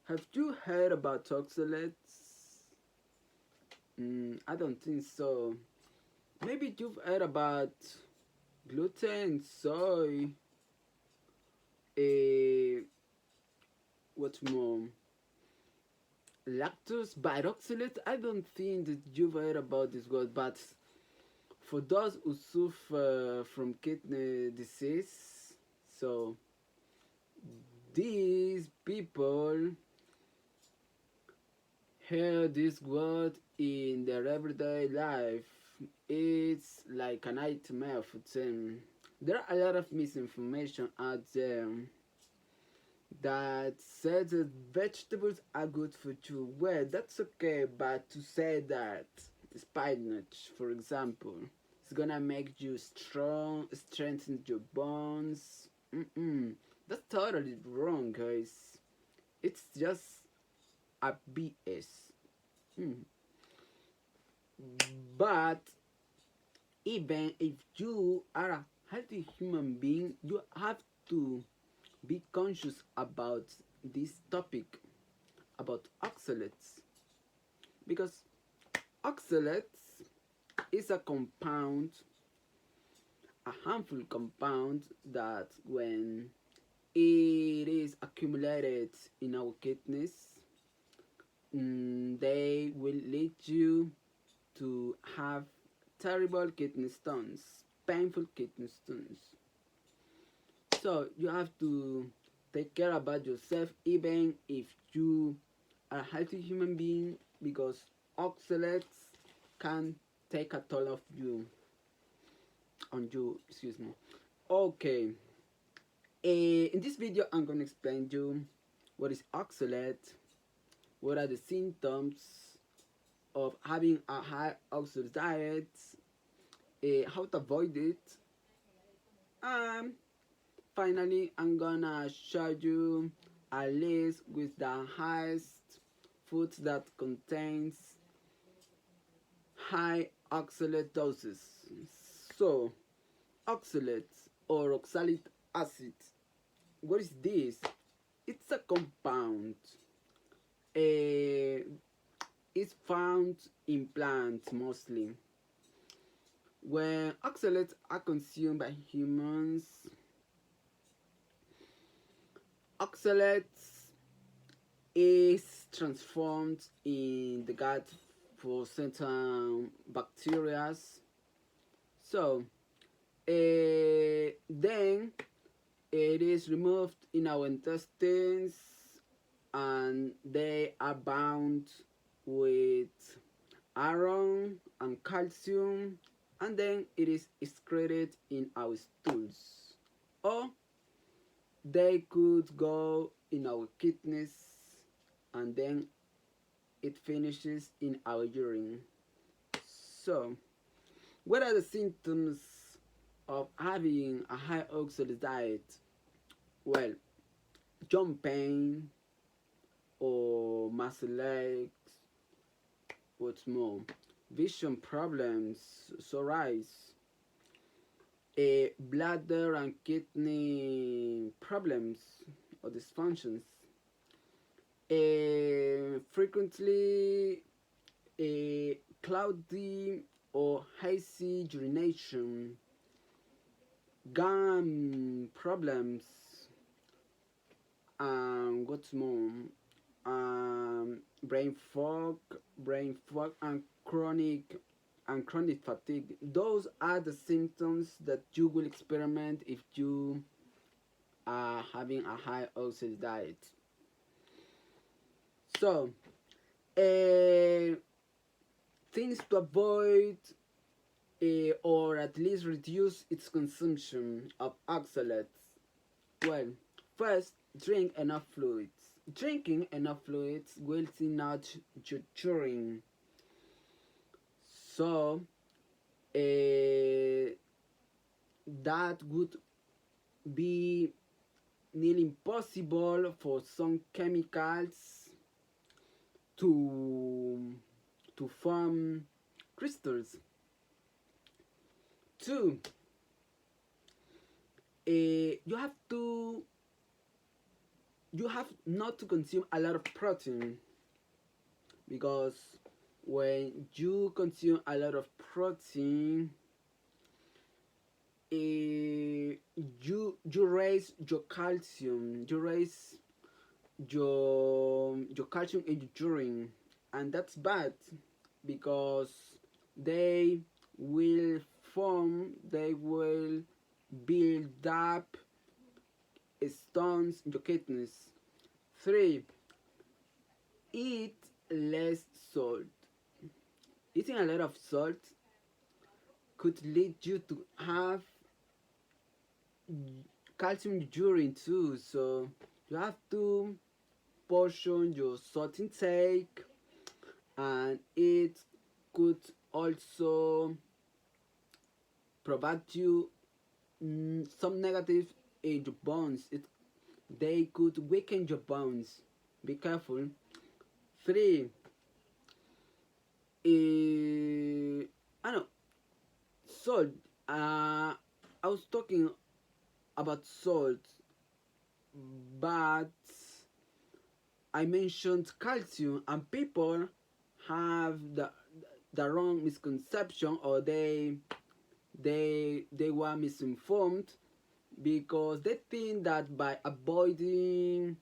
Have you heard about oxalates? I don't think so. Maybe you've heard about gluten, soy, a what more? Lactose biroxylate. I don't think that you've heard about this word, but for those who suffer from kidney disease, so these people hear this word in their everyday life. It's like a nightmare for them. There are a lot of misinformation out there that says that vegetables are good for you. Well, that's okay, but to say that spinach, for example, is gonna make you strong, strengthen your bones. That's totally wrong, guys. It's just a BS. Mm. But even if you are a healthy human being, you have to be conscious about this topic about oxalates, because oxalates is a compound, a harmful compound that when it is accumulated in our kidneys, they will lead you to have terrible kidney stones, painful kidney stones. So you have to take care about yourself even if you are a healthy human being, because oxalates can take a toll of you on you, excuse me. Okay, in this video I'm going to explain you what is oxalate, what are the symptoms of having a high oxalate diet, how to avoid it, and finally I'm gonna show you a list with the highest foods that contains high oxalate doses. So oxalates or oxalic acid, what is this? It's a compound. Uh, it's found in plants mostly. When oxalates are consumed by humans, oxalates is transformed in the gut for certain bacteria. So then it is removed in our intestines and they are bound with iron and calcium, and then it is excreted in our stools, or they could go in our kidneys and then it finishes in our urine. So what are the symptoms of having a high oxalate diet? Well, joint pain or muscle aches, what's more, vision problems, sore eyes, bladder and kidney problems or dysfunctions, frequently cloudy or hazy urination, gum problems, and what's more, brain fog, and chronic fatigue. Those are the symptoms that you will experiment if you are having a high oxalate diet. So, uh, things to avoid, or at least reduce its consumption of oxalates. Well, first, drink enough fluids. Drinking enough fluids will not your urine. So, that would be nearly impossible for some chemicals to form crystals. Two, you have to you have not to consume a lot of protein, because when you consume a lot of protein, you raise your calcium, you raise your calcium in your urine, and that's bad, because they they will build up stones in your kidneys. 3. Eat less salt. Eating a lot of salt could lead you to have calcium in your urine too, so you have to portion your salt intake, and it could also provide you some negative in your bones. They could weaken your bones. Be careful. 3. I know salt. I was talking about salt, but I mentioned calcium, and people have the wrong misconception, or they were misinformed, because they think that by avoiding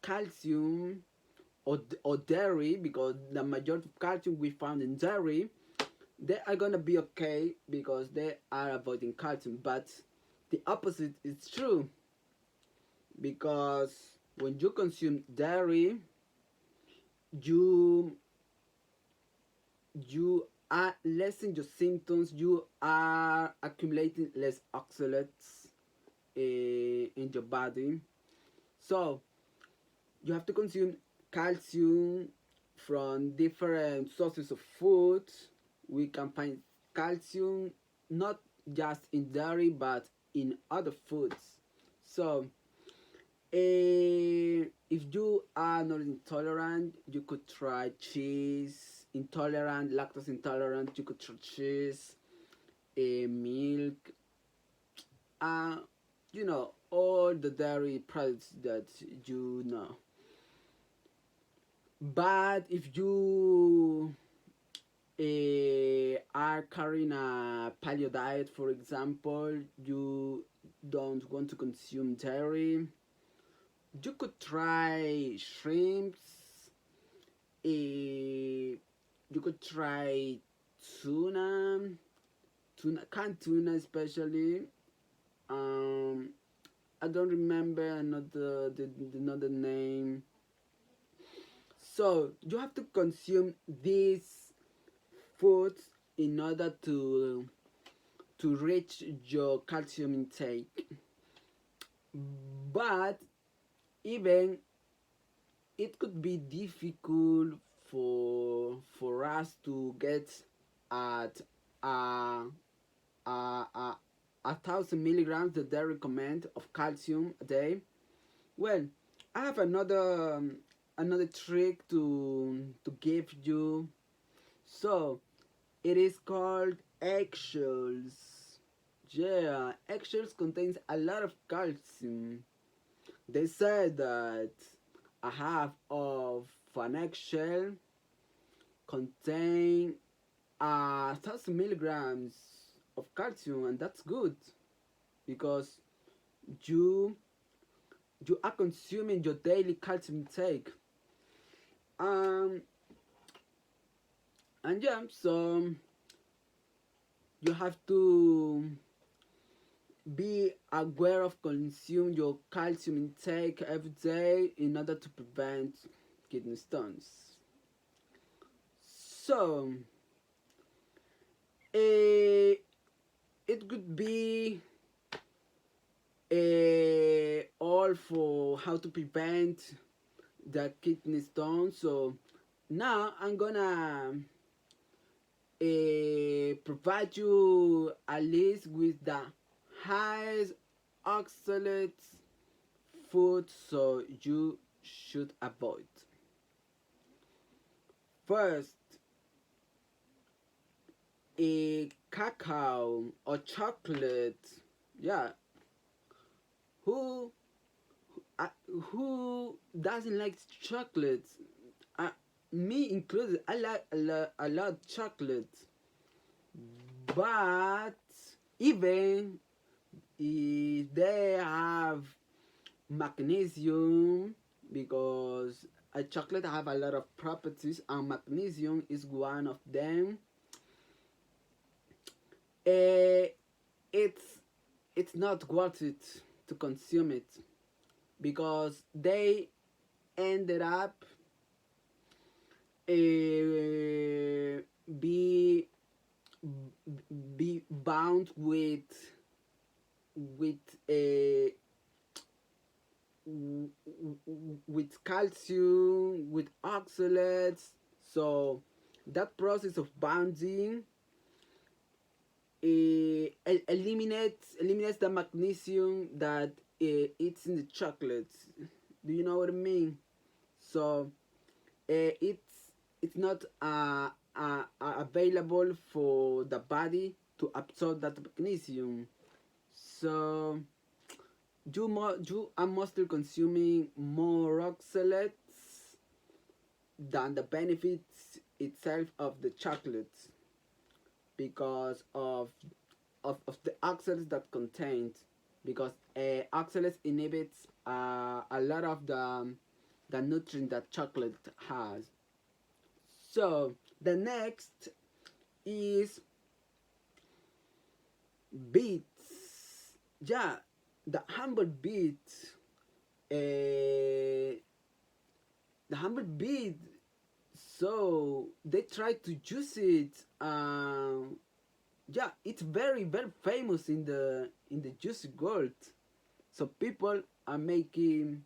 calcium or dairy, because the majority of calcium we found in dairy, they are gonna be okay because they are avoiding calcium. But the opposite is true, because when you consume dairy, you you are lessen your symptoms, you are accumulating less oxalates in your body. So you have to consume calcium from different sources of food. We can find calcium not just in dairy but in other foods. So if you are not intolerant, you could try cheese. Intolerant, lactose intolerant, you could try cheese, milk, uh, all the dairy products that you know. But if you are carrying a paleo diet, for example, you don't want to consume dairy, you could try shrimps, you could try tuna, canned tuna especially. Um, I don't remember another name. So you have to consume these foods in order to reach your calcium intake. But even it could be difficult for us to get at a a, a, 1,000 milligrams that they recommend of calcium a day. Well, I have another trick to give you. So it is called eggshells. Yeah, eggshells contains a lot of calcium. They said that a half of an eggshell contain 1,000 milligrams of calcium, and that's good, because you you are consuming your daily calcium intake. Um, and yeah, so you have to be aware of consume your calcium intake every day in order to prevent kidney stones. So it could be all for how to prevent the kidney stones. So now I'm gonna provide you a list with the highest oxalate food so you should avoid. First, a cacao or chocolate. Yeah, who uh, who doesn't like chocolate? uh, Me included. I like a lot chocolate, but even if they have magnesium, because a chocolate have a lot of properties and magnesium is one of them. uh, it's it's not worth it to consume it, because they ended up be bound with a with calcium, with oxalates. So that process of bonding eliminates the magnesium that it's in the chocolates. Do you know what I mean? So it's not available for the body to absorb that magnesium. So you are mostly consuming more oxalates than the benefits itself of the chocolate, because of the oxalates that contained, because oxalates inhibits a lot of the nutrient that chocolate has. So the next is beets. Yeah, the humble beet. Uh, the humble beet. So they try to juice it. Yeah, it's very famous in the juicy world. So people are making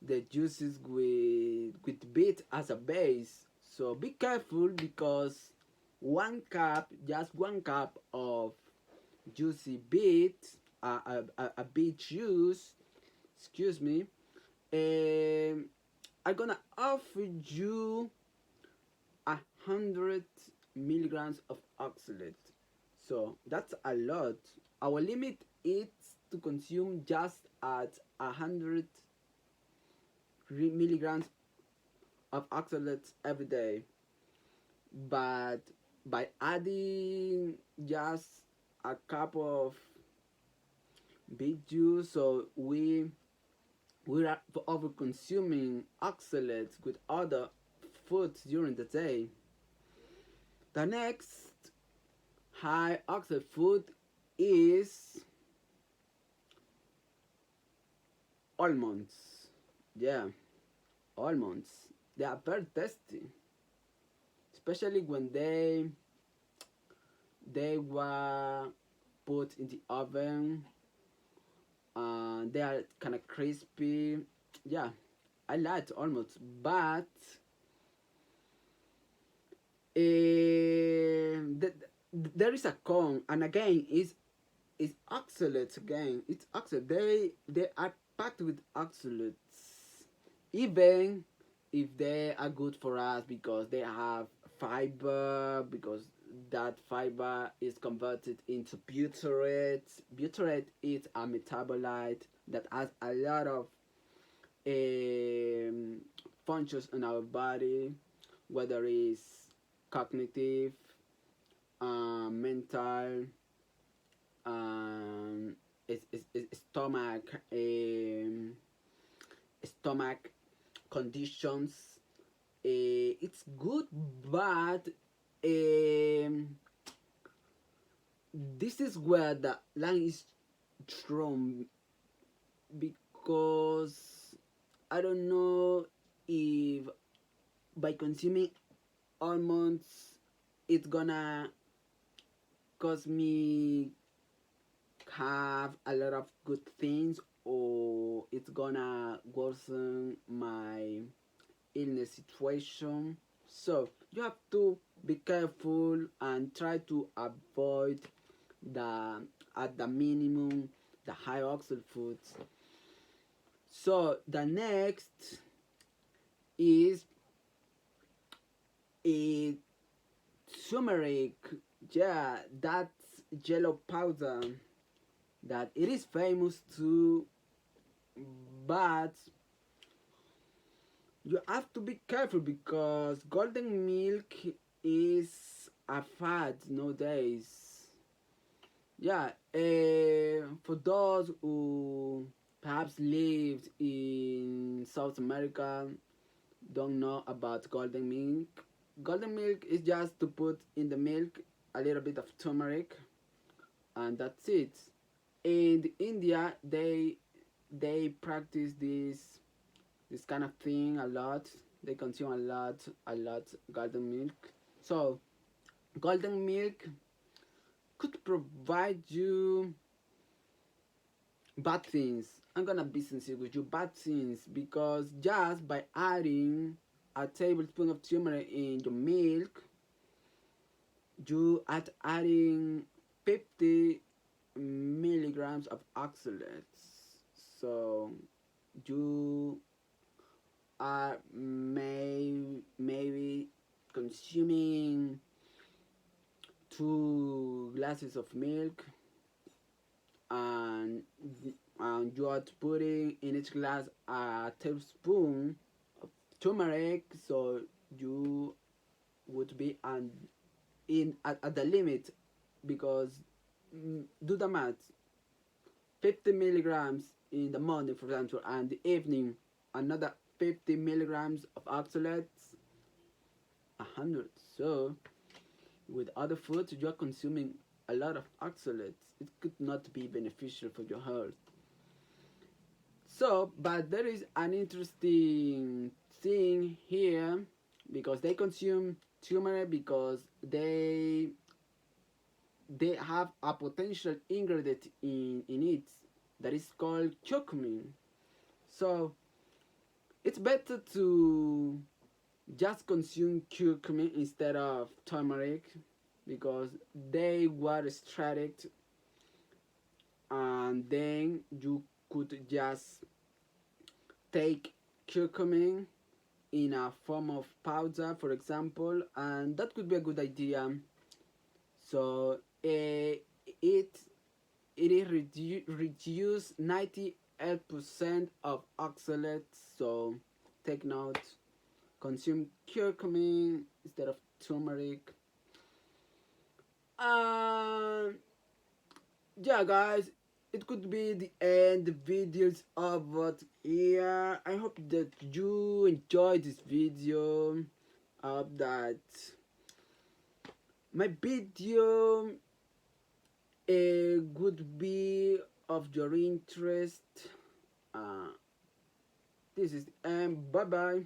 the juices with beet as a base. So be careful, because just 1 cup of juicy beet, a beet juice, excuse me, I'm gonna offer you 100 milligrams of oxalate. So that's a lot. Our limit is to consume just at 100 milligrams of oxalates every day. But by adding just a cup of beet juice, so we're over consuming oxalates with other foods during the day. The next high oxalate food is almonds. Yeah, almonds. They are very tasty, especially when they were put in the oven. They are kind of crispy. Yeah, I like almonds, but there is a con, and again, is oxalates again. It's oxalate. They are packed with oxalates, even if they are good for us, because they have fiber, because that fiber is converted into butyrate. Butyrate is a metabolite that has a lot of um, functions in our body, whether it's cognitive, mental, um, stomach, stomach conditions. It's good, but this is where the line is drawn, because I don't know if by consuming almonds it's gonna cause me have a lot of good things, or it's gonna worsen my illness situation. So you have to be careful and try to avoid the at the minimum the high oxide foods. So the next is a turmeric. Yeah, that's yellow powder that it is famous to but you have to be careful because golden milk is a fad nowadays. Yeah, for those who perhaps lived in South America, don't know about golden milk. Golden milk is just to put in the milk a little bit of turmeric, and that's it. In India, they practice this kind of thing a lot. They consume a lot golden milk. So golden milk could provide you bad things. I'm gonna be sincere with you, bad things, because just by adding a tablespoon of turmeric in your milk, you are adding 50 milligrams of oxalates. So you are maybe consuming 2 glasses of milk, and you are putting in each glass a tablespoon of turmeric, so you would be at the limit, because do the math, 50 milligrams in the morning for example, and the evening another 50 milligrams of oxalates, 100. So with other foods you are consuming a lot of oxalates. It could not be beneficial for your health. So but there is an interesting thing here, because they consume turmeric because they have a potential ingredient in it that is called curcumin. So it's better to just consume curcumin instead of turmeric, because they were extracted, and then you could just take curcumin in a form of powder for example, and that could be a good idea. So it is reduce 98% of oxalates. So take note, consume curcumin instead of turmeric. Yeah guys, it could be the end. The videos over here. I hope that you enjoyed this video. I hope that my video would be of your interest. This is bye bye.